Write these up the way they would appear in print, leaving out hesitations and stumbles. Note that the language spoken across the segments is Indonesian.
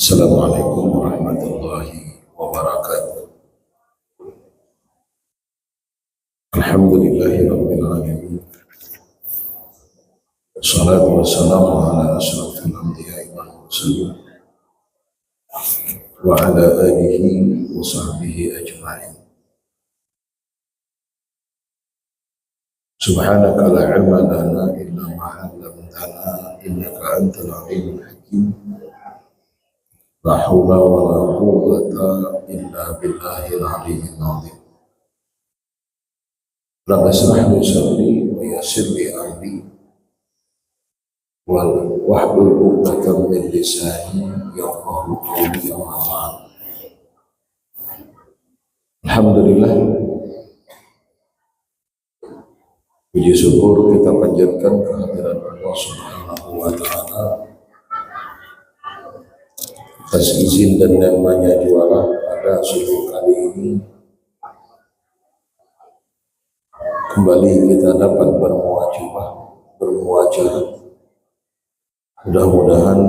Assalamualaikum warahmatullahi wabarakatuh. Alhamdulillahi rabbil alamin. Wassalatu wassalamu ala asyrafil anbiya'i wal mursalin wa ala alihi wa sahbihi ajma'in. Subhanaka la ilma lana illa ma 'allamtana innaka antal alimul hakim. La haula wa la quwwata illa billahil aliyyil azim. Rabbi shrah li sadri wa yassir li amri wahlul 'uqdatam min lisani yafqahu qawli. Amma ba'd. Alhamdulillah, puji syukur kita panjatkan kehadiran Allah Subhanahu wa ta'ala atas izin dan namanya juara pada subuh kali ini kembali kita dapat bermuajah. Mudah-mudahan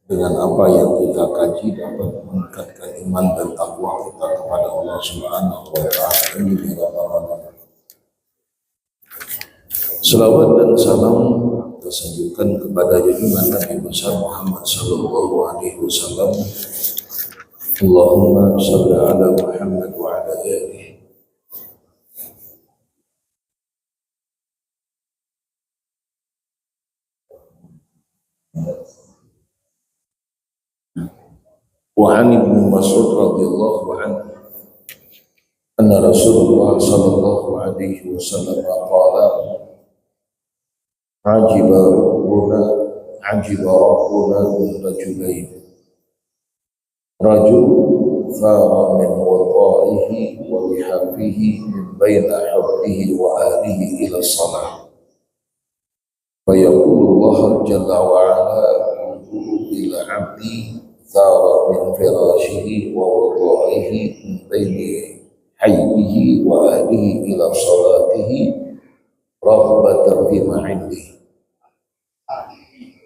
dengan apa yang kita kaji dapat meningkatkan iman dan takwa kita kepada Allah Subhanahu wa ta'ala. Selawat dan salam tersanjungkan kepada junjungan Nabi besar Muhammad sallallahu alaihi wasallam. Allahumma shalli ala Muhammad wa ala alihi. Wa an Ibnu Mas'ud radhiyallahu anhu anna Rasulullah sallallahu alaihi wasallam qala Ajiba rabbuna min rajulain. Rajul thara min wadaihi wa lihafihi min baina hubbihi wa alihi ila salah. Fayaqulu Allah jalla wa ala ila abdi thara min firashihi wa wadaihi min baini hayyihi wa alihi ila salatihi raghbatan fi ma 'indi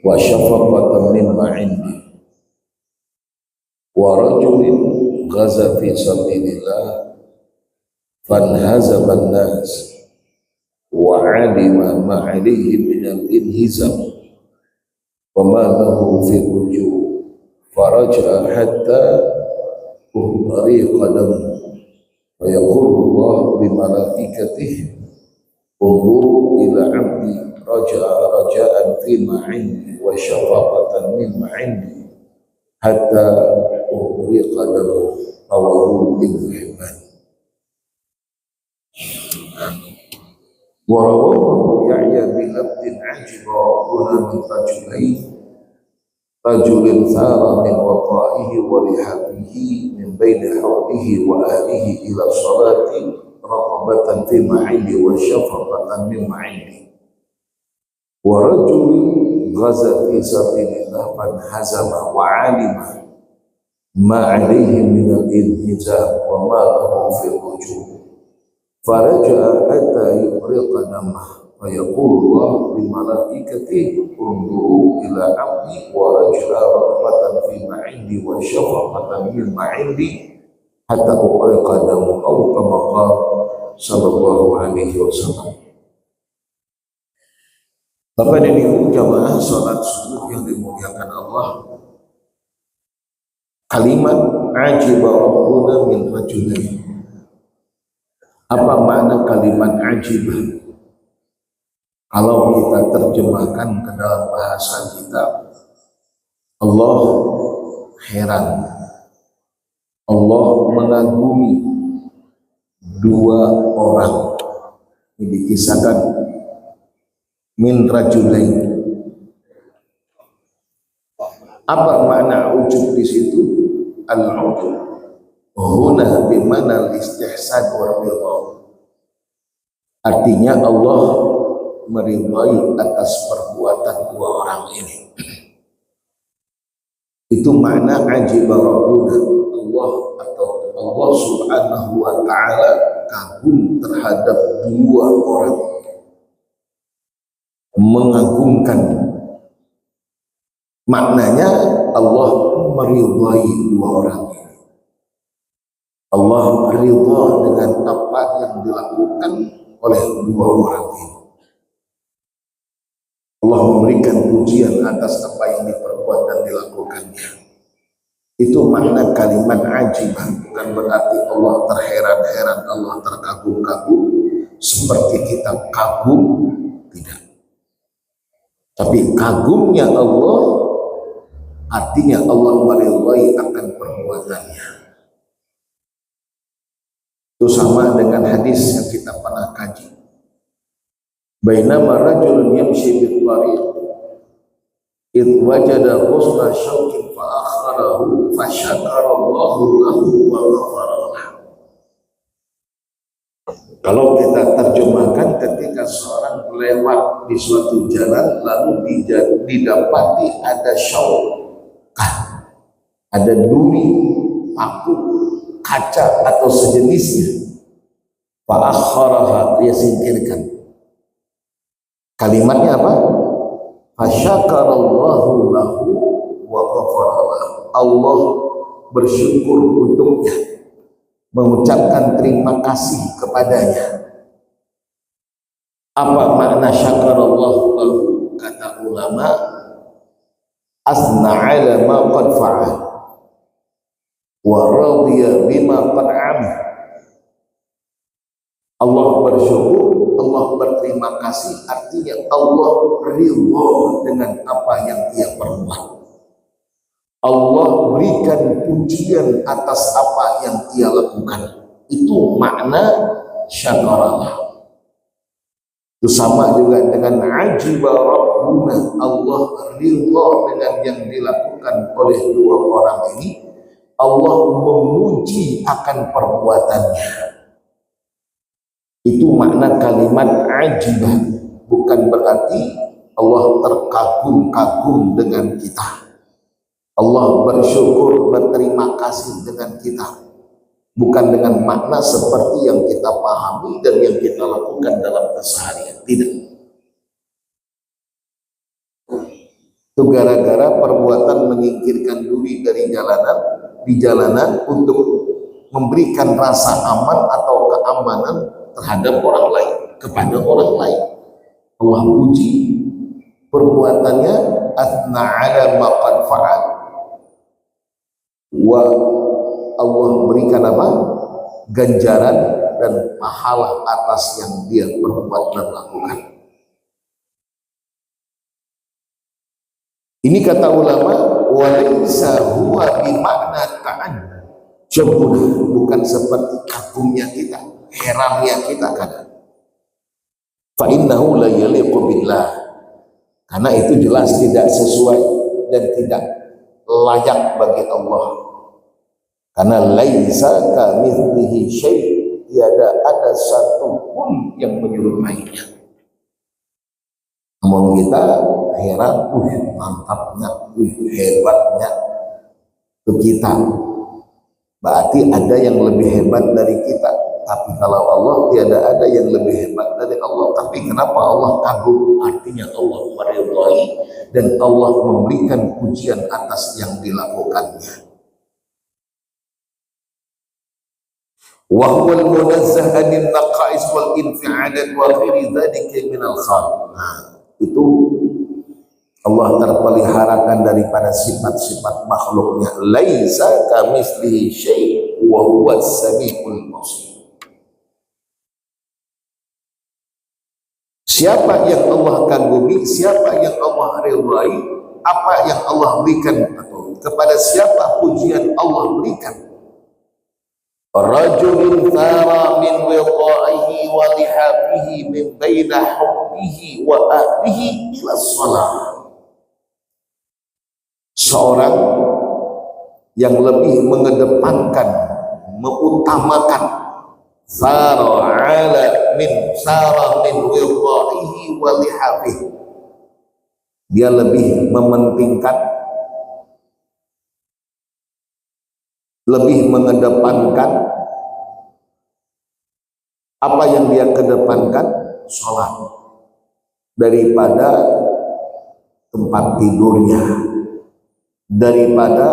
wa syafaqatan mimma 'indi wa rajulin ghaza fi sabilillah fanhazama an-nas wa 'alima ma 'alayhi min al-inhizam wa ma lahu fi rujuu faraja'a hatta uhriqa damuhu wa yaqulu Allah li malaikatihi unzuru ila 'abdi raja'an fima 'indi wa syafaqatan mimma 'indi hatta uhriqa damuhu rawahu Ibnu Hibban. Wa rawahu Yahya bin Abdin 'ajiba rabbuna min rajulin thara min waqa'ihi wa lihabihi min baini hawlihi wa alihi ila salati raqabatan fi ma 'indi wa syafaqatan mimma 'indi wa rajulin ghaza fi sabilillah fanhazama wa 'alima ma 'alayhi min al-inhizam wa ma lahu fi rujuu faraja'a hatta yuhriqa damah wa yaqulu Allah li malaikatihi unzuru ila 'abdi wa rajula raqabatan fi ma 'indi wa syafaqatan mimma 'indi hatta uqriqa damu aw kama qala sallallahu alaihi wasallam. Bapak dan Ibu jamaah salat subuh yang dimuliakan Allah, kalimat ajiba rabbuna min rajulain. Apa makna kalimat ajibah? Kalau kita terjemahkan ke dalam bahasa kita, Allah heran, Allah mengagumi dua orang. Ini dikisahkan min rajulain. Apa makna ujub di situ? Al-ujub huna bimana al-istihsan wa ridha. Artinya Allah meridai atas perbuatan dua orang ini. Itu makna ajiba rabbuna. Allah subhanahu wa ta'ala kagum terhadap dua orang, mengagumkan. Maknanya Allah meridhai dua orang ini. Allah ridha dengan apa yang dilakukan oleh dua orang ini. Allah memberikan pujian atas apa yang diperbuat dan dilakukannya. Itu makna kalimat ajibah, bukan berarti Allah terheran-heran, Allah terkagum-kagum seperti kita kagum, tidak. Tapi kagumnya Allah artinya Allah meridhai akan perbuatannya. Itu sama dengan hadis yang kita pernah kaji. Bainama rajulun yamshi bil tariq id wajada husna syaukin fa akharahu fa syakara Allahu lahu wa ghafara lahu. Kalau kita terjemahkan, ketika seorang lewat di suatu jalan lalu didapati ada syaukah, ada duri, paku, kaca atau sejenisnya, fa akharaha, dia singkirkan. Kalimatnya apa? Fasyakarallahu lahu wa ghafara lahu. Allah bersyukur untuknya, mengucapkan terima kasih kepadanya. Apa makna syakarallahu lahu? Kata ulama, asna ala ma qad fa'al wa radiya bima qad amal. Allah bersyukur, Allah berterima kasih, artinya Allah ridha dengan apa yang dia perbuat. Allah berikan pujian atas apa yang dia lakukan. Itu makna syakarallah. Itu sama juga dengan ajiba rabbuna, Allah ridha dengan yang dilakukan oleh dua orang ini. Allah memuji akan perbuatannya. Itu makna kalimat ajibah, bukan berarti Allah terkagum-kagum dengan kita. Allah bersyukur, berterima kasih dengan kita, bukan dengan makna seperti yang kita pahami dan yang kita lakukan dalam keseharian. Tidak. Itu gara-gara perbuatan menyingkirkan duri dari di jalanan untuk memberikan rasa aman atau keamanan terhadap orang lain, kepada orang lain. Allah puji perbuatannya, asna ala ma qad fa'al. Wa Allah berikan apa? Ganjaran dan pahala atas yang dia perbuat dan lakukan. Ini kata ulama, walaysa huwa bimakna ta'ajjub, bukan seperti kagumnya kita, herannya kita kadang. Fa innahu la yaliqu billah, karena itu jelas tidak sesuai dan tidak layak bagi Allah. Karena laisa kamitslihi syai', tiada ada satu pun yang menyerupainya. Namun kita heran, mantapnya, hebatnya itu kita. Berarti ada yang lebih hebat dari kita. Tapi kalau Allah, tiada ada yang lebih hebat dari Allah. Tapi kenapa Allah kagum? Artinya Allah meridhai dan Allah memberikan pujian atas yang dilakukannya. Wa huwal munazzah anil naqais wal infi'alat wa ghairi dzalika minal khalq. Nah, itu Allah terpeliharakan daripada sifat-sifat makhluknya. Laisa kamitslihi syai' wa huwas samiul basir. Siapa yang Allah kagumi, siapa yang Allah ridhai, apa yang Allah berikan, atau kepada siapa pujian Allah berikan. Rajulun thara min wiqa'ihi wa lihabihi min baina hubbihi wa ahlihi ila shalah. Seorang yang lebih mengedepankan, mengutamakan sara min wiqa'ihi wa lihabihi, dia lebih mementingkan, lebih mengedepankan apa yang dia kedepankan, sholat, daripada tempat tidurnya, daripada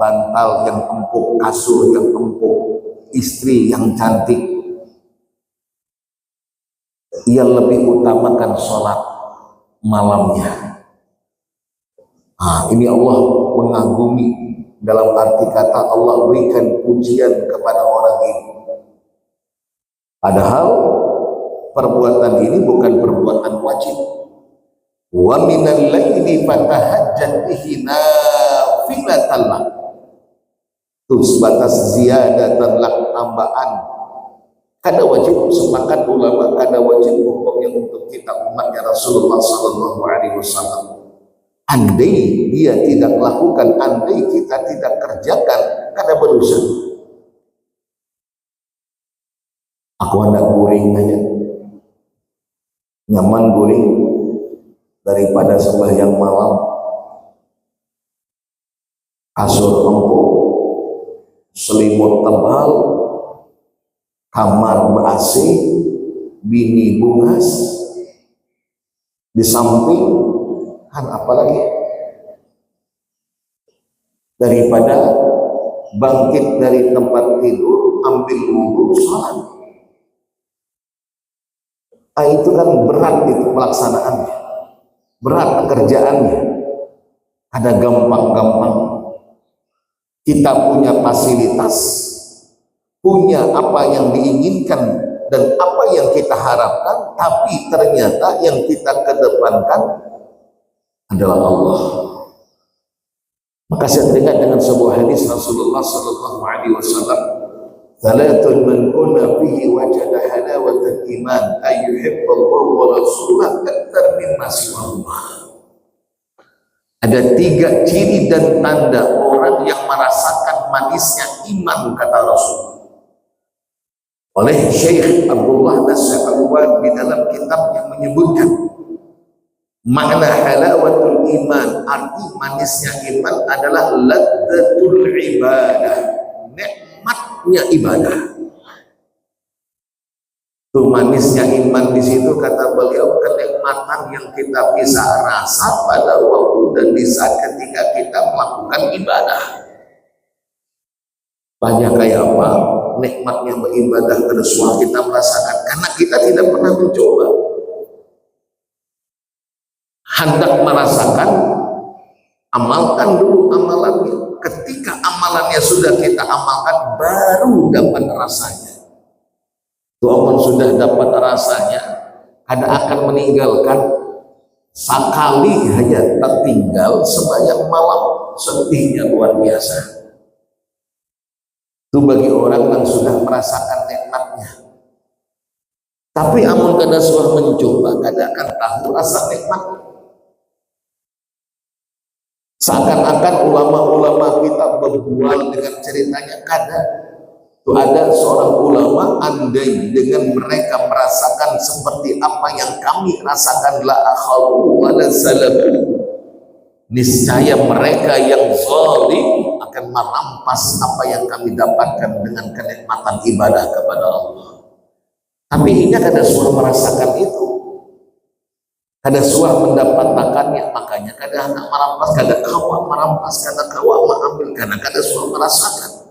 bantal yang empuk, kasur yang empuk, istri yang cantik, ia lebih utamakan sholat malamnya. Ini Allah mengagumi, dalam arti kata Allah berikan pujian kepada orang ini. Padahal perbuatan ini bukan perbuatan wajib. Wa minal laili fatahajjat bihi nafilatan lak. Itu sebatas ziyadatan lak, tambahan. Kada wajib, sepakat ulama, kada wajib hukum yang untuk kita umatnya Rasulullah sallallahu alaihi wasallam. Andai dia tidak lakukan, andai kita tidak kerjakan, kada berdosa. Aku hendak guring aja, nyaman guring daripada sembahyang malam, kasur empuk, selimut tebal, kamar ber-AC, bini bungas di samping, kan apalagi daripada bangkit dari tempat tidur, ambil wudhu, salat. Itu kan berat itu pelaksanaannya, berat pekerjaannya. Ada gampang-gampang. Kita punya fasilitas, punya apa yang diinginkan dan apa yang kita harapkan, tapi ternyata yang kita kedepankan adalah Allah. Maka saya teringat dengan sebuah hadis Rasulullah sallallahu alaihi wasallam, "Salatun man kunna fihi wajada halawatal iman ay yuhibballahu wa rasulahu aktsar mimma siwahuma." Ada 3 ciri dan tanda orang yang merasakan manisnya iman, kata Rasul. Oleh Syekh Abdullah Nasir Al-Wad di dalam kitab yang menyebutkan makna halawatul iman, arti manisnya iman adalah ladzatul ibadah, nikmatnya ibadah. Tuh manisnya iman di situ, kata beliau, kenikmatan yang kita bisa rasa pada waktu dan di saat ketika kita melakukan ibadah. Banyak kayak apa nikmatnya beribadah, kedua kita merasakan karena kita tidak pernah mencoba. Hendak merasakan, amalkan dulu amalannya. Ketika amalannya sudah kita amalkan, baru dapat rasanya. Tuhan sudah dapat rasanya, kada akan meninggalkan. Sekali hanya tertinggal sembahyang malam, sedihnya luar biasa. Itu bagi orang yang sudah merasakan nikmatnya. Tapi amun kada sudah mencoba, kada akan tahu rasa nikmatnya. Seakan-akan ulama-ulama kita berbual dengan ceritanya, kada. Itu ada seorang ulama, andai dengan mereka merasakan seperti apa yang kami rasakan, la akhalu wa la salabu, niscaya mereka yang zalim akan merampas apa yang kami dapatkan dengan kenikmatan ibadah kepada Allah. Tapi ini kada suah merasakan itu, kada suah mendapatkannya, makanya kada hendak merampas, kada kawa merampas, kada kawa mengambil, karena kada suah merasakan.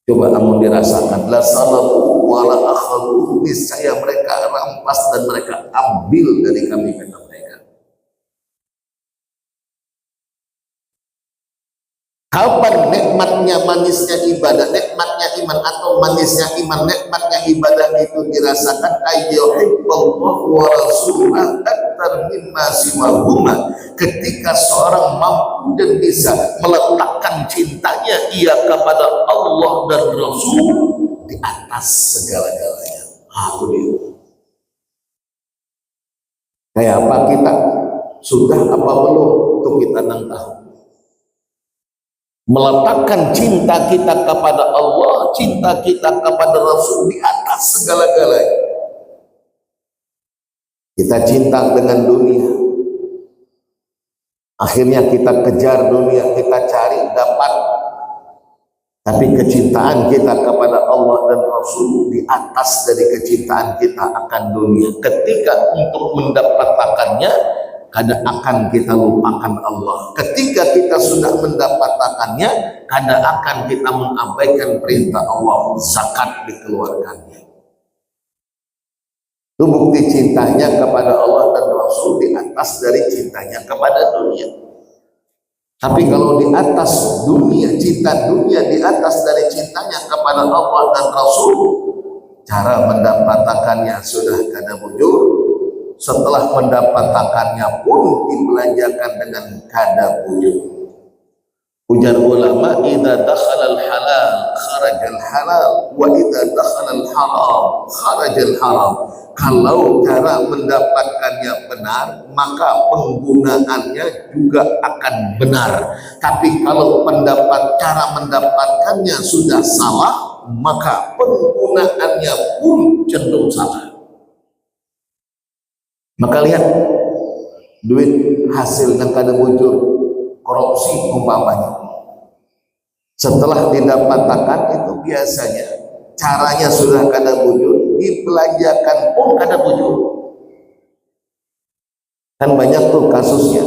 Coba amun dirasakan, la salabu wa la akhadhu, niscaya mereka rampas dan mereka ambil dari kami, kata mereka. Kapan nikmatnya manisnya ibadah, nikmatnya iman, atau manisnya iman, nikmatnya ibadah itu dirasakan, ayyuhibballahu wa rasulahu aktsar mimma siwahuma, ketika seorang mampu dan bisa meletakkan cintanya ia kepada Allah dan Rasul di atas segala-galanya. Itu dia. Kayak apa kita? Sudah apa belum? Untuk kita nang tahu. Meletakkan cinta kita kepada Allah, cinta kita kepada Rasul di atas segala-galanya. Kita cinta dengan dunia, akhirnya kita kejar dunia, kita cari dapat, tapi kecintaan kita kepada Allah dan Rasul di atas dari kecintaan kita akan dunia. Ketika untuk mendapatkannya kada akan kita lupakan Allah. Ketika kita sudah mendapatkannya, kada akan kita mengabaikan perintah Allah, zakat dikeluarkannya. Itu bukti cintanya kepada Allah dan Rasul di atas dari cintanya kepada dunia. Tapi kalau di atas dunia, cinta dunia di atas dari cintanya kepada Allah dan Rasul, cara mendapatkannya sudah kada bujur. Setelah mendapatkannya pun dibelanjakan dengan kada bujur. Ujar ulama, idza dakhala al-halal kharaja al-halal wa idza dakhala al-haram kharaja al-haram. Kalau cara mendapatkannya benar, maka penggunaannya juga akan benar. Tapi kalau cara mendapatkannya sudah salah, maka penggunaannya pun cenderung salah. Maka lihat, duit hasil yang kada bujur, korupsi umpamanya, setelah didapatkan itu biasanya caranya sudah kada bujur, dibelanjakan pun kada bujur. Kan banyak tuh kasusnya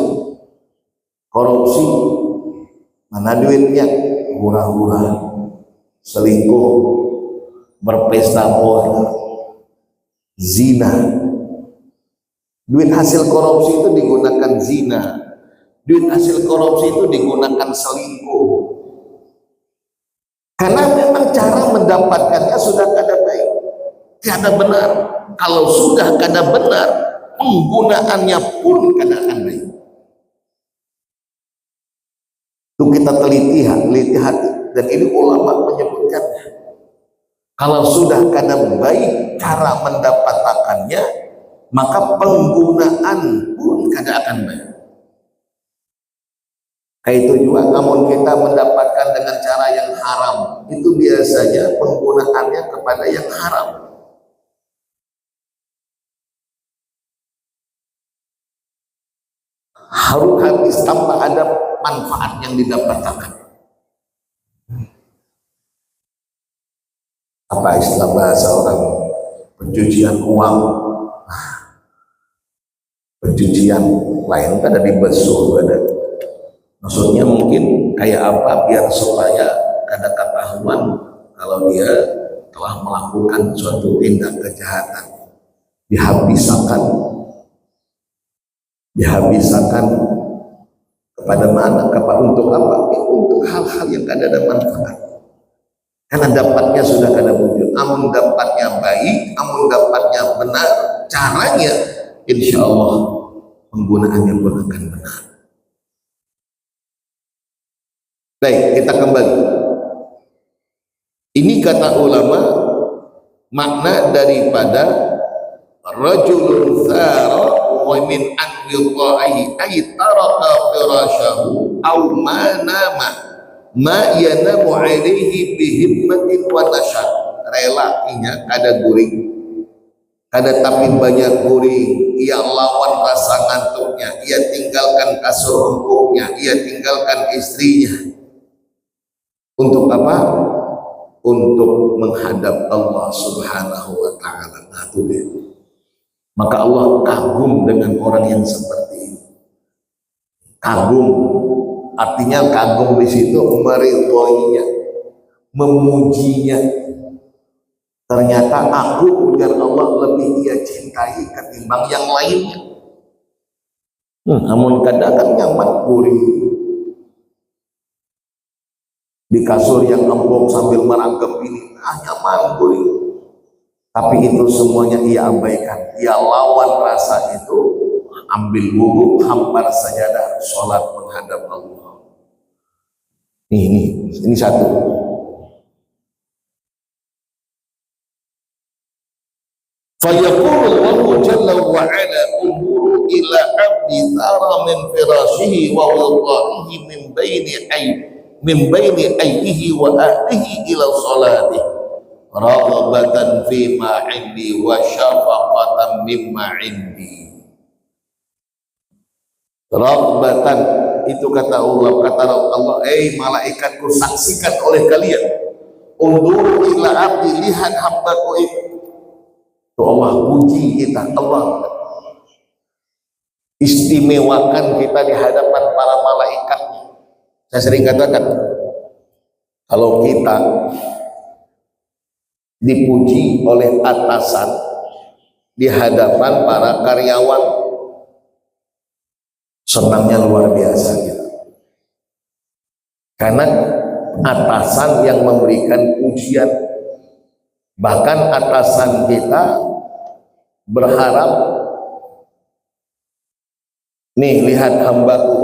korupsi, mana duitnya, hura-hura, selingkuh, berpesta pora, zina. Duit hasil korupsi itu digunakan zina, duit hasil korupsi itu digunakan selingkuh. Karena memang cara mendapatkannya sudah kada baik, kada benar. Kalau sudah kada benar, penggunaannya pun kada akan baik. Itu kita teliti hati, dan ini ulama menyebutkannya. Kalau sudah kada baik cara mendapatkannya, maka penggunaan pun kada akan baik. Kayak itu juga, namun kita mendapatkan dengan cara yang haram, itu biasanya penggunaannya kepada yang haram. Harus habis tanpa ada manfaat yang didapatkan. Apa istilah bahasa orang? Pencucian uang. Pencucian lain kan ada di besul, ada. Maksudnya mungkin kayak apa, biar supaya kada ketahuan kalau dia telah melakukan suatu tindak kejahatan, dihabiskan kepada mana, untuk apa? Untuk hal-hal yang kada ada manfaat. Karena dapatnya sudah kada wujud. Amun dapatnya baik, amun dapatnya benar, caranya insya Allah penggunaannya pun akan benar. Baik, kita kembali. Ini kata ulama, makna daripada rajulun thara wa min an yuta'i ay taraka firashahu aw ma nama ma yanamu alaihi bihimmatin wa nasyad. Rela inya kada guring, kada tapi banyak guring, ia lawan rasa ngantuknya, ia tinggalkan kasur empuknya, ia tinggalkan istrinya. Untuk apa? Untuk menghadap Allah Subhanahu wa ta'ala. Nah, itu dia. Maka Allah kagum dengan orang yang seperti ini. Kagum, artinya kagum di situ meridhoinya, memujinya. Ternyata aku, ujar Allah, lebih ia cintai ketimbang yang lainnya. Namun kadang kan nyaman gurih di kasur yang empuk sambil merangkap ini, nyaman gurih. Tapi itu semuanya ia abaikan, ia lawan rasa itu, ambil wudhu, hampar sajadah, sholat menghadap Allah. Ini satu. Fayaqulu Allahu jalla wa ala umuru ila abdi thara min firashihi wa wadaihi min baini ayyihi wa ahlihi ila salati raghabatan fi ma indi wa syafaqatan mimma indi. Raghbatan itu kata Allah, malaikatku, saksikan oleh kalian, undur ila abdi, lihat hambaku itu. Allah puji kita, Allah istimewakan kita di hadapan para malaikatnya. Saya sering katakan, kalau kita dipuji oleh atasan di hadapan para karyawan, senangnya luar biasa gitu. Karena atasan yang memberikan pujian, bahkan atasan kita berharap, nih lihat hambaku,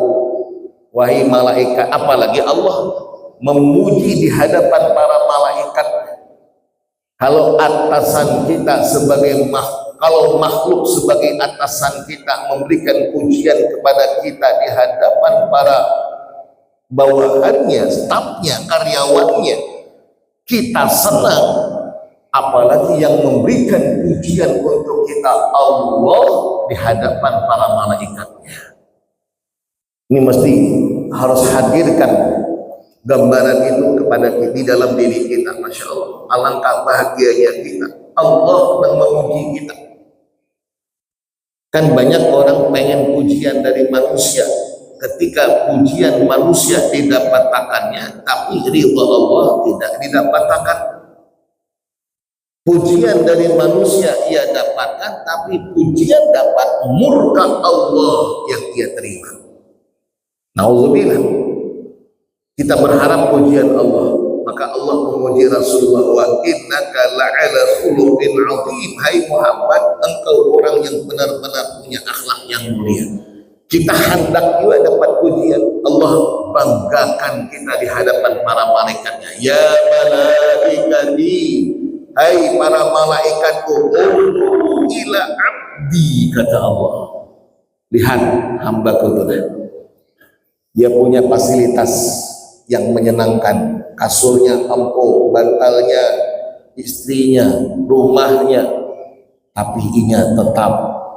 wahai malaikat, apalagi Allah memuji di hadapan para malaikat. Kalau atasan kita sebagai kalau makhluk sebagai atasan kita memberikan pujian kepada kita di hadapan para bawahannya, stafnya, karyawannya, kita senang. Apalagi yang memberikan pujian untuk kita Allah di hadapan para malaikatnya. Ini mesti harus hadirkan gambaran itu kepada kita di dalam diri kita. Masya Allah, alangkah bahagianya kita, Allah yang memuji kita. Kan banyak orang pengen pujian dari manusia, ketika pujian manusia didapatkannya, tapi ridha Allah tidak didapatkan. Pujian dari manusia ia dapatkan, tapi pujian dapat murka Allah yang ia terima. Nauzubillah. Kita berharap pujian Allah, maka Allah memuji Rasulullah, wa innaka la'ala khuluqin 'azim. Hai Muhammad, engkau orang yang benar-benar punya akhlak yang mulia. Kita hendak juga dapat pujian. Allah banggakan kita di hadapan para malaikatnya. Ya malaikati, hai para malaikatku, ila abdi, kata Allah. Lihat hambaku itu, dia punya fasilitas yang menyenangkan, kasurnya empuk, bantalnya, istrinya, rumahnya, tapi ia tetap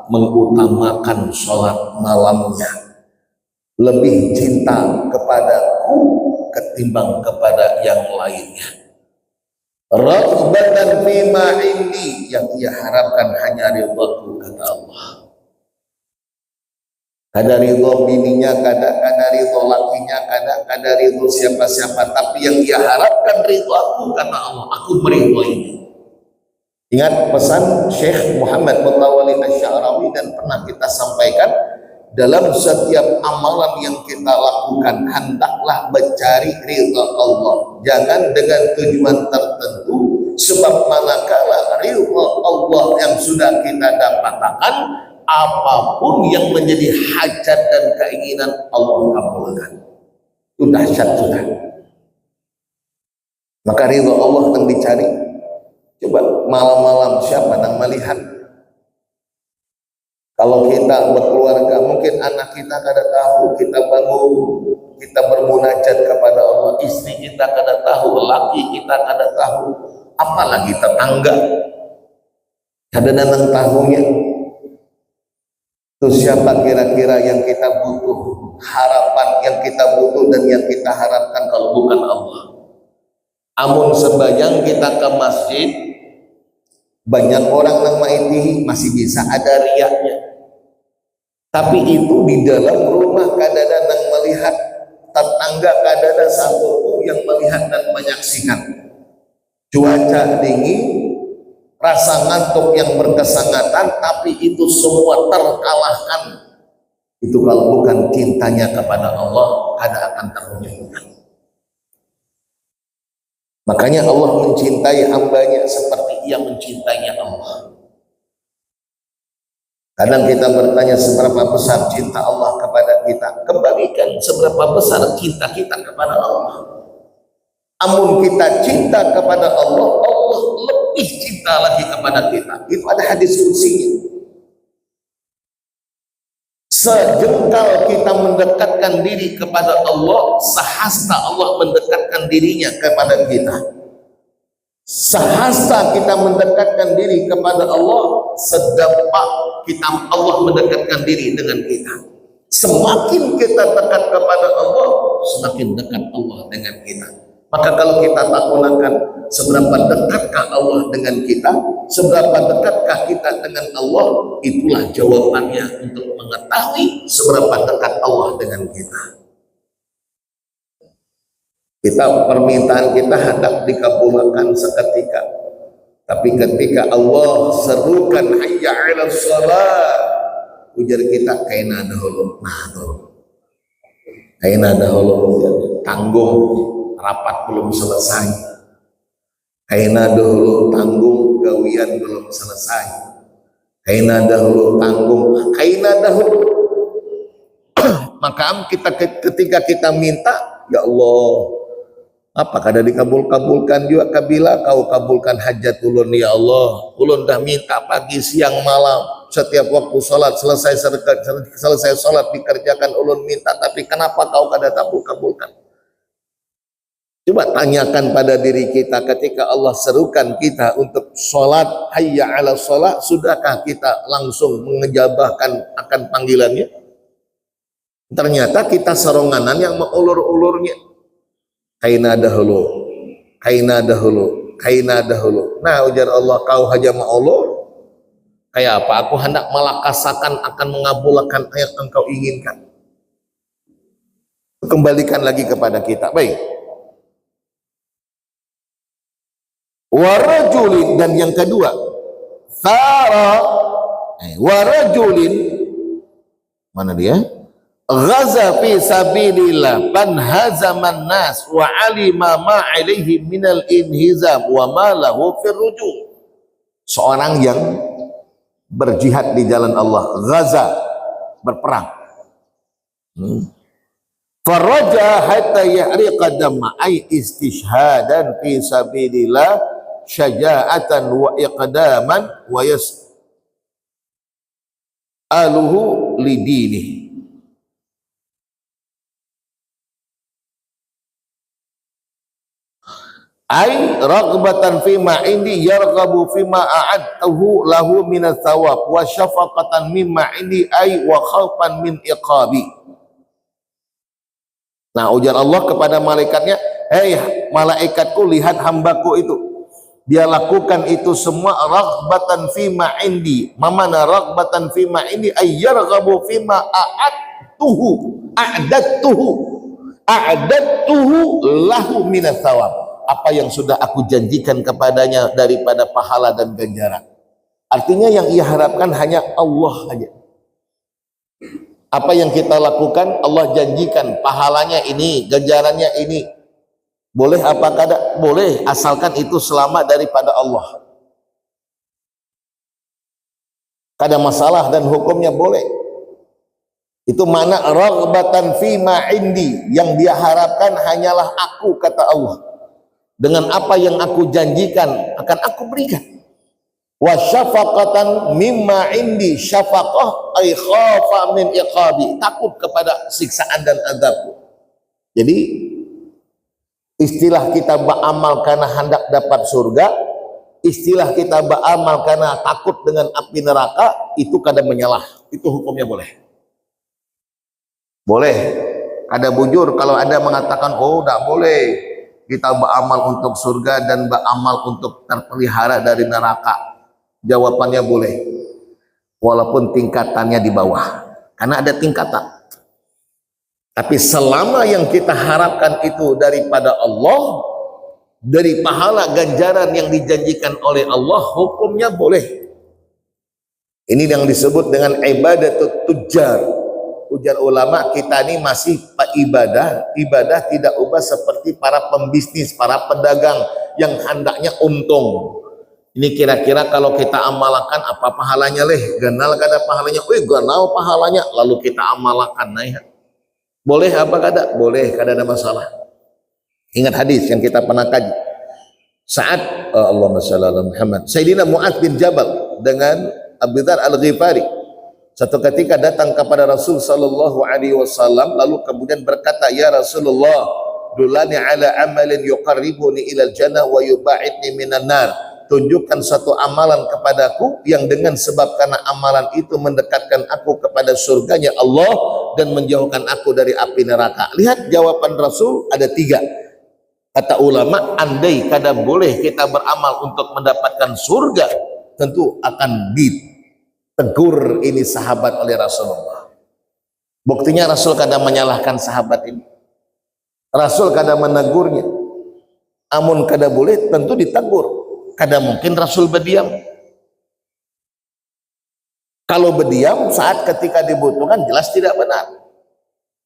mengutamakan sholat malamnya, lebih cinta kepadaku ketimbang kepada yang lainnya. Raghbatan fima indi, yang ia harapkan hanya ridhaku, kata Allah. Kada ridho bininya, kada ridho lakinya, kada ridho siapa-siapa, tapi yang ia harapkan ridho aku, kata Allah, aku meridho ini. Ingat pesan Syekh Muhammad Mutawallil Asy-Sya'rawi, dan pernah kita sampaikan, dalam setiap amalan yang kita lakukan hendaklah mencari ridha Allah, jangan dengan tujuan tertentu, sebab manakala ridha Allah yang sudah kita dapatkan, apapun yang menjadi hajat dan keinginan Allah kabulkan. Itu dahsyat sudah. Maka ridha Allah yang dicari. Coba malam-malam siapa yang melihat? Kalau kita berkeluarga, mungkin anak kita kada tahu kita bangun, kita bermunajat kepada Allah, istri kita kada tahu, laki kita kada tahu, apalagi tetangga kada nanang tahunya. Itu siapa kira-kira yang kita butuh, harapan yang kita butuh dan yang kita harapkan kalau bukan Allah. Amun sebayang kita ke masjid, banyak orang yang maitihi masih bisa ada riaknya, tapi itu di dalam rumah kadang-kadang yang melihat, tetangga kadang-kadang satu yang melihat dan menyaksikan. Cuaca dingin, rasa ngantuk yang berkesangatan, tapi itu semua terkalahkan. Itu kalau bukan cintanya kepada Allah, kada akan terwujudkan. Makanya Allah mencintai hambanya seperti ia mencintainya Allah. Kadang kita bertanya seberapa besar cinta Allah kepada kita, kembalikan seberapa besar cinta kita kepada Allah. Amun kita cinta kepada Allah, Allah lebih cinta lagi kepada kita. Itu ada hadis qudsinya. Sejengkal kita mendekatkan diri kepada Allah, sehasta Allah mendekatkan dirinya kepada kita. Sehasta kita mendekatkan diri kepada Allah, sedampak kita Allah mendekatkan diri dengan kita. Semakin kita dekat kepada Allah, semakin dekat Allah dengan kita. Maka kalau kita takwalakan seberapa dekatkah Allah dengan kita, seberapa dekatkah kita dengan Allah, itulah jawabannya untuk mengetahui seberapa dekat Allah dengan kita. Permintaan kita hendak dikabulkan seketika, tapi ketika Allah serukan hayya 'alas shalah, ujar kita kaina dahulu. Kaina dahulu, tanggung, rapat belum selesai. Kaina dahulu, tanggung, gawian belum selesai. Kaina dahulu, tanggung, kaina dahulu. Maka ketika kita minta, ya Allah, apakah ada dikabulkan juga kabila kau kabulkan hajat ulun ya Allah. Ulun dah minta pagi siang malam, setiap waktu sholat selesai sholat dikerjakan ulun minta, tapi kenapa kau kada kabulkan? Coba tanyakan pada diri kita ketika Allah serukan kita untuk sholat hayya 'ala sholat, sudahkah kita langsung mengejabahkan akan panggilannya? Ternyata kita seronganan yang mengulur-ulurnya. Kaina dahulu, kaina dahulu, kaina dahulu. Nah, ujar Allah, kau hanya mengulur. Kayak apa? Aku hendak melakasakan akan mengabulkan yang engkau inginkan. Kembalikan lagi kepada kita. Baik. Warajulin, dan yang kedua, warajulin, mana dia? Ghaza fi sabilillah fanhazaman nas wa alima ma alaihi minal inhizam wa ma lahu fir ruju'. Seorang yang berjihad di jalan Allah, ghaza, berperang, faraja hatta yahriqa damma, ay istishhadan fi sabilillah syaja'atan wa iqdaman wa yas'aluhu lidinihi. Ay raghbatan fima indi yarghabu fima a'adtahu lahu minats thawab wa syafaqatan mimma indi ay wa khaufan min iqabi. Nah, ujar Allah kepada malaikatnya, hei malaikatku, lihat hambaku itu, dia lakukan itu semua raghbatan fima indi. Mamana raghbatan fima indi ay yarghabu fima a'adtuhu lahu minats thawab. Apa yang sudah aku janjikan kepadanya daripada pahala dan ganjaran. Artinya yang ia harapkan hanya Allah saja. Apa yang kita lakukan Allah janjikan pahalanya ini, ganjarannya ini. Boleh apa kada? Boleh, asalkan itu selamat daripada Allah. Kada masalah dan hukumnya boleh. Itu mana raghbatan fima indi, yang dia harapkan hanyalah aku, kata Allah. Dengan apa yang aku janjikan akan aku berikan. Wa syafaqatan mimma indi, syafaqah ay khafa min iqabi, takut kepada siksaan dan azabku. Jadi istilah kita beramal karena hendak dapat surga, istilah kita beramal karena takut dengan api neraka, itu kada menyalah, itu hukumnya boleh. Boleh. Ada bujur kalau ada mengatakan oh tidak boleh kita beramal untuk surga dan beramal untuk terpelihara dari neraka. Jawabannya boleh, walaupun tingkatannya di bawah, karena ada tingkatan. Tapi selama yang kita harapkan itu daripada Allah, dari pahala ganjaran yang dijanjikan oleh Allah, hukumnya boleh. Ini yang disebut dengan ibadatut tujjar. Ujar ulama, kita ini masih ibadah tidak ubah seperti para pembisnis, para pedagang yang hendaknya untung. Ini kira-kira kalau kita amalkan apa pahalanya leh? Ganal kada pahalanya? Ganal pahalanya, lalu kita amalkan. Nah, ya. Boleh apa kada? Boleh, kada ada masalah. Ingat hadis yang kita pernah kaji. Saat Allahumma shalli ala Muhammad, Sayyidina Mu'adz bin Jabal dengan Abu Dzar Al-Ghifari satu ketika datang kepada Rasul sallallahu alaihi wasallam, lalu kemudian berkata, ya Rasulullah, dulani ala amalin yuqarribuni ilal jannah wa yubaidni minan nar. Tunjukkan satu amalan kepadaku yang dengan sebab karena amalan itu mendekatkan aku kepada surganya Allah dan menjauhkan aku dari api neraka. Lihat jawaban Rasul ada 3. Kata ulama, andai kada boleh kita beramal untuk mendapatkan surga, tentu akan ditegur ini sahabat oleh Rasulullah. Buktinya Rasul kada menyalahkan sahabat ini. Rasul kada menegurnya. Amun kada boleh tentu ditegur. Kada mungkin Rasul berdiam. Kalau berdiam saat ketika dibutuhkan jelas tidak benar.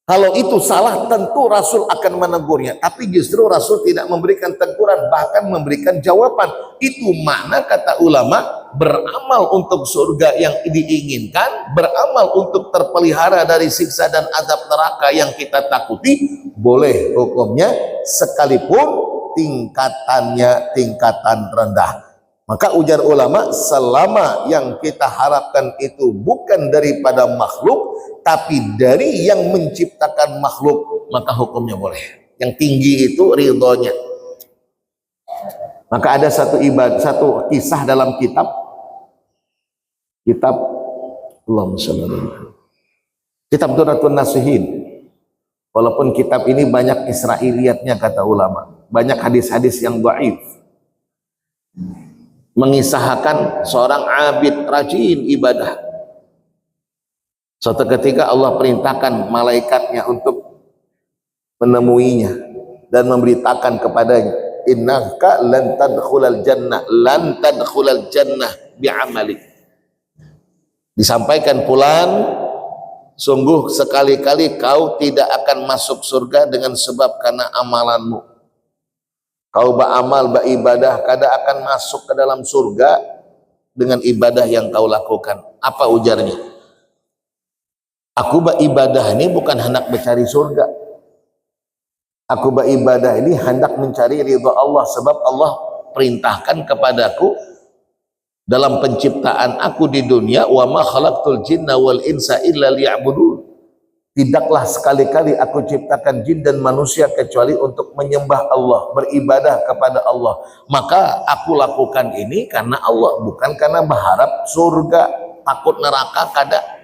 Kalau itu salah tentu Rasul akan menegurnya. Tapi justru Rasul tidak memberikan teguran, bahkan memberikan jawaban. Itu makna kata ulama, beramal untuk surga yang diinginkan, beramal untuk terpelihara dari siksa dan azab neraka yang kita takuti, boleh hukumnya sekalipun tingkatannya tingkatan rendah. Maka ujar ulama, selama yang kita harapkan itu bukan daripada makhluk, tapi dari yang menciptakan makhluk, maka hukumnya boleh. Yang tinggi itu ridhonya. Maka ada satu kisah dalam kitab Allahumma shalli alaihi kitab Durratun Nasihin. Walaupun kitab ini banyak Israiliyatnya kata ulama, banyak hadis-hadis yang dhaif, mengisahkan seorang abid rajin ibadah. Suatu ketika Allah perintahkan malaikatnya untuk menemuinya dan memberitakan kepadanya, innaka lan tadkhulal jannah bi'amalik. Disampaikan fulan, sungguh sekali-kali kau tidak akan masuk surga dengan sebab karena amalanmu. Kau beramal, beribadah, kada akan masuk ke dalam surga dengan ibadah yang kau lakukan. Apa ujarnya? Aku beribadah ini bukan hendak mencari surga. Aku beribadah ini hendak mencari ridha Allah, sebab Allah perintahkan kepadaku dalam penciptaan aku di dunia, wa ma khalaqtul jinna wal insa illa liya'budun. Tidaklah sekali-kali aku ciptakan jin dan manusia kecuali untuk menyembah Allah, beribadah kepada Allah. Maka aku lakukan ini karena Allah, bukan karena berharap surga, takut neraka, kada.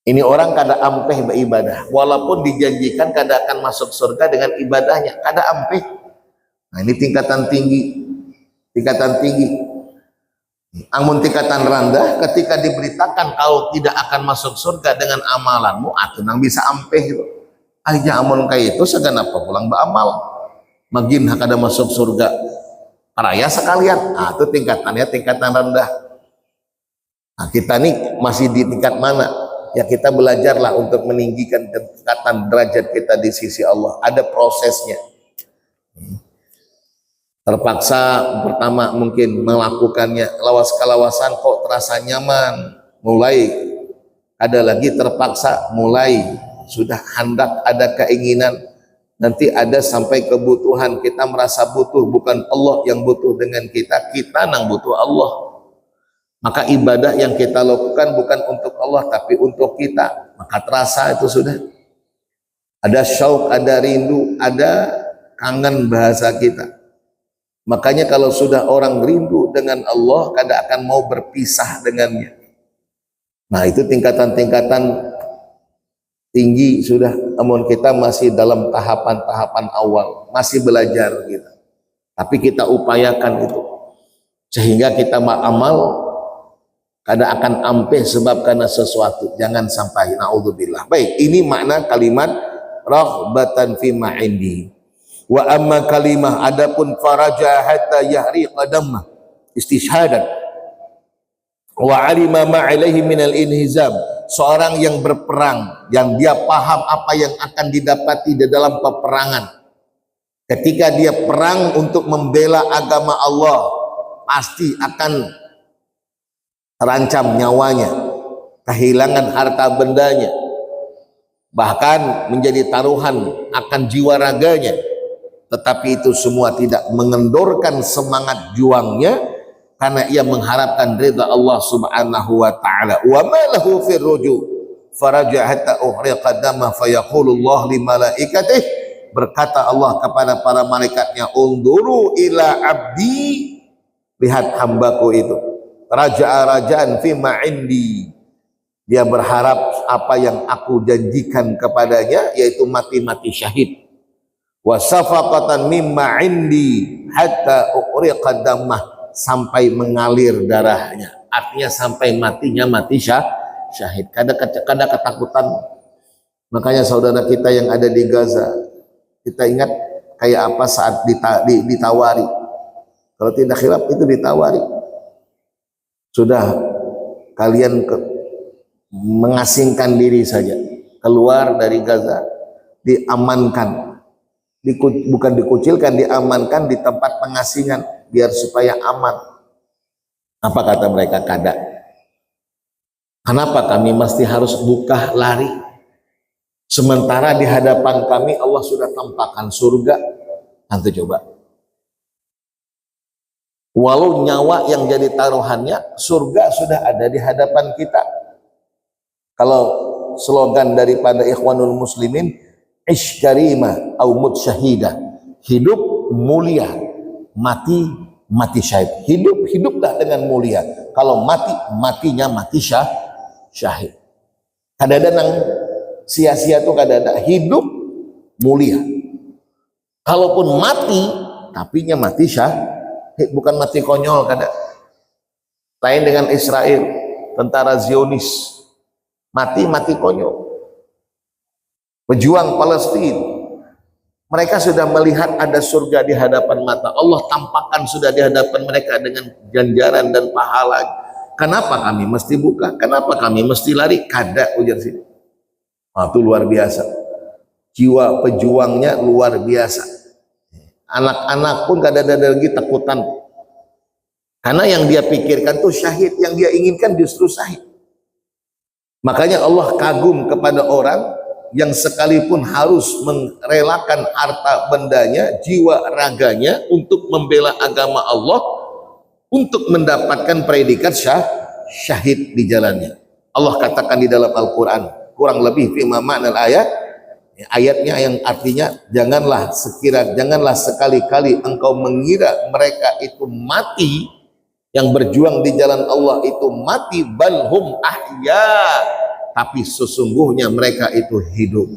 Ini orang kada ampeh beribadah, walaupun dijanjikan kada akan masuk surga dengan ibadahnya, kada ampeh. Nah, ini tingkatan tinggi. Amun tingkatan rendah, ketika diberitakan kau tidak akan masuk surga dengan amalanmu, atuh nang bisa ampeh itu. Aja amun kaya itu segan apa pulang beramal, magin kada masuk surga. Paraya sekalian, itu tingkatannya tingkatan rendah. Nah, kita nih masih di tingkat mana? Ya kita belajarlah untuk meninggikan tingkatan derajat kita di sisi Allah. Ada prosesnya. Terpaksa pertama mungkin melakukannya, lawas-kalawasan kok terasa nyaman, mulai ada lagi terpaksa, mulai sudah hendak ada keinginan, nanti ada sampai kebutuhan, kita merasa butuh, bukan Allah yang butuh dengan kita, kita nang butuh Allah. Maka ibadah yang kita lakukan bukan untuk Allah tapi untuk kita, maka terasa itu sudah ada syauk, ada rindu, ada kangen bahasa kita. Makanya kalau sudah orang rindu dengan Allah, kada akan mau berpisah dengannya. Nah itu tingkatan-tingkatan tinggi sudah, namun kita masih dalam tahapan-tahapan awal, masih belajar kita. Tapi kita upayakan itu sehingga kita amal kada akan ampeh sebab karena sesuatu, jangan sampai, naudzubillah. Baik, ini makna kalimat raghbatan fi ma indi. Wa amma kalimah, adapun faraja hatta yahri qadamah istishhadan wa alima ma alaihi minal inhizam, seorang yang berperang, yang dia paham apa yang akan didapati di dalam peperangan. Ketika dia perang untuk membela agama Allah, pasti akan terancam nyawanya, kehilangan harta bendanya, bahkan menjadi taruhan akan jiwa raganya. Tetapi itu semua tidak mengendorkan semangat juangnya, karena ia mengharapkan ridha Allah subhanahu wa ta'ala. Wa ma lahu fir ruju faraja hatta uhriqa dama fayaqulu Allah li malaikatih, berkata Allah kepada para malaikatnya, unduru ila abdi, lihat hambaku itu, rajaan fi ma indi, dia berharap apa yang aku janjikan kepadanya, yaitu mati-mati syahid. wa safaqatan mimma indi hatta uqriqa dammah, sampai mengalir darahnya, artinya sampai matinya mati syahid. Kada ketakutan. Makanya saudara kita yang ada di Gaza, kita ingat kayak apa saat ditawari. Kalau tidak khilaf itu ditawari, sudah kalian mengasingkan diri saja, keluar dari Gaza, diamankan, bukan dikucilkan, diamankan di tempat pengasingan biar supaya aman. Apa kata mereka? Kada. Kenapa kami mesti harus buka lari, sementara di hadapan kami Allah sudah tampakkan surga? Nanti coba, walau nyawa yang jadi taruhannya, surga sudah ada di hadapan kita. Kalau slogan daripada Ikhwanul Muslimin, ish karimah au mut syahidah, hidup mulia, mati syahid. Hiduplah dengan mulia, kalau matinya mati syahid. Kadang-kadang sia-sia tuh, kadang-kadang hidup mulia, kalaupun mati tapinya mati syahid, bukan mati konyol. Kadang lain dengan Israel, tentara Zionis, mati konyol. Pejuang Palestina, mereka sudah melihat ada surga di hadapan mata, Allah tampakkan sudah di hadapan mereka dengan ganjaran dan pahala. Kenapa kami mesti buka? Kenapa kami mesti lari? Kada, ujar sini. Itu luar biasa, jiwa pejuangnya luar biasa. Anak-anak pun kada ada lagi takutan, karena yang dia pikirkan tuh syahid, yang dia inginkan justru syahid. Makanya Allah kagum kepada orang yang sekalipun harus merelakan harta bendanya, jiwa raganya untuk membela agama Allah, untuk mendapatkan predikat syahid di jalannya. Allah katakan di dalam Al-Quran, kurang lebih fima ma'nal ayat, ayatnya yang artinya, janganlah sekali-kali engkau mengira mereka itu mati, yang berjuang di jalan Allah itu mati, balhum ahya, tapi sesungguhnya mereka itu hidup.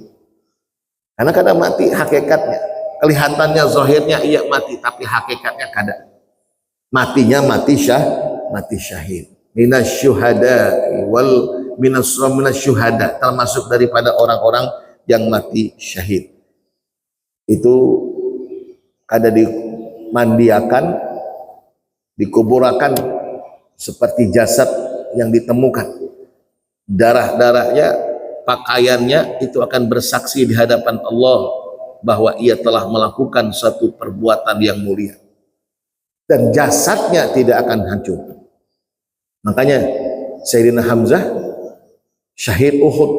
Karena kadang mati hakikatnya, kelihatannya zahirnya iya mati, tapi hakikatnya kada. Matinya mati syahid. Minas syuhada wal minas syuhada, termasuk daripada orang-orang yang mati syahid. Itu kada dimandiakan, dikuburakan seperti jasad yang ditemukan. Darah-darahnya, pakaiannya itu akan bersaksi di hadapan Allah bahwa ia telah melakukan satu perbuatan yang mulia, dan jasadnya tidak akan hancur. Makanya Sayyidina Hamzah syahid Uhud,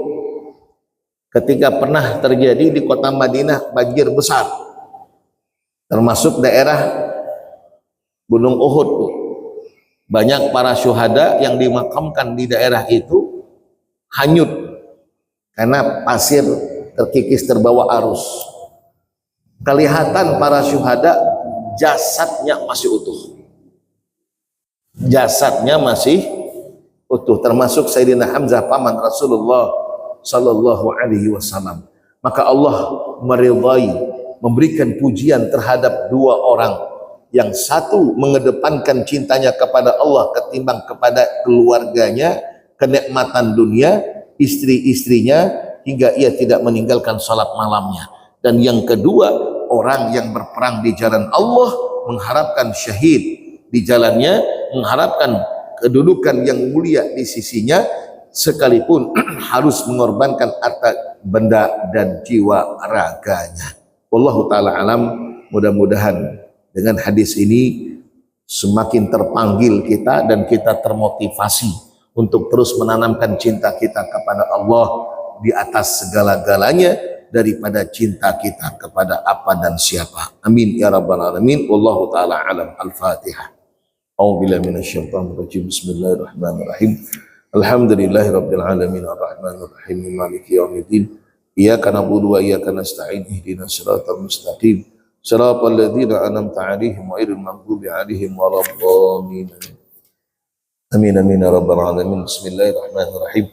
ketika pernah terjadi di kota Madinah banjir besar, termasuk daerah Gunung Uhud, banyak para syuhada yang dimakamkan di daerah itu hanyut karena pasir terkikis terbawa arus. Kelihatan para syuhada jasadnya masih utuh, termasuk Sayyidina Hamzah paman Rasulullah Sallallahu Alaihi Wasallam. Maka Allah meridai, memberikan pujian terhadap dua orang, yang satu mengedepankan cintanya kepada Allah ketimbang kepada keluarganya, kenikmatan dunia, istri-istrinya, hingga ia tidak meninggalkan salat malamnya. Dan yang kedua, orang yang berperang di jalan Allah, mengharapkan syahid di jalannya, mengharapkan kedudukan yang mulia di sisinya, sekalipun harus mengorbankan harta benda dan jiwa raganya. Wallahu ta'ala alam. Mudah-mudahan dengan hadis ini semakin terpanggil kita dan kita termotivasi untuk terus menanamkan cinta kita kepada Allah di atas segala-galanya daripada cinta kita kepada apa dan siapa. Amin ya rabbal alamin. Wallahu ta'ala alam. Al-Fatihah. A'udzubillahi minasyaitonir rajim. Bismillahirrahmanirrahim. Alhamdulillahirabbil alamin arrahmanir rahim maliki yaumiddin. Iyyaka na'budu wa iyyaka nasta'in. Ihdinas siratal mustaqim. Shiratal ladzina an'amta 'alaihim ghairil maghdubi 'alaihim waladdallin. Amin amin ya rabbal alamin. Bismillahirrahmanirrahim.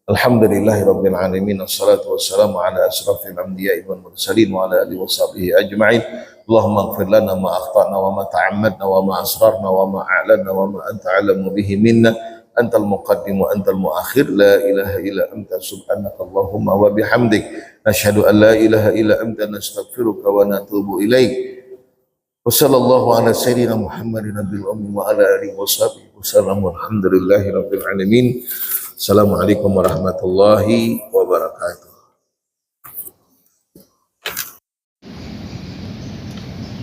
Alhamdulillahirabbil alamin, wassalatu wassalamu ala asrafil anbiya'i wal mursalin wa ala alihi washabihi ajma'in. Allahumma ighfir lana ma akhtana wa ma ta'ammadna wa ma asrarna wa ma a'lanna wa ma anta 'alamu bihi minna. Antal muqaddim wa antal muakhir, la ilaha illa anta subhanaka Allahumma wa bihamdik, nashhadu an la ilaha illa anta, nastaghfiruka wa natubu ilaik. Wa sallallahu ala sayyidina Muhammadin nabil ummi wa ala alihi washabihi wasallam. Alhamdulillahi rabbil alamin. Assalamualaikum warahmatullahi wabarakatuh.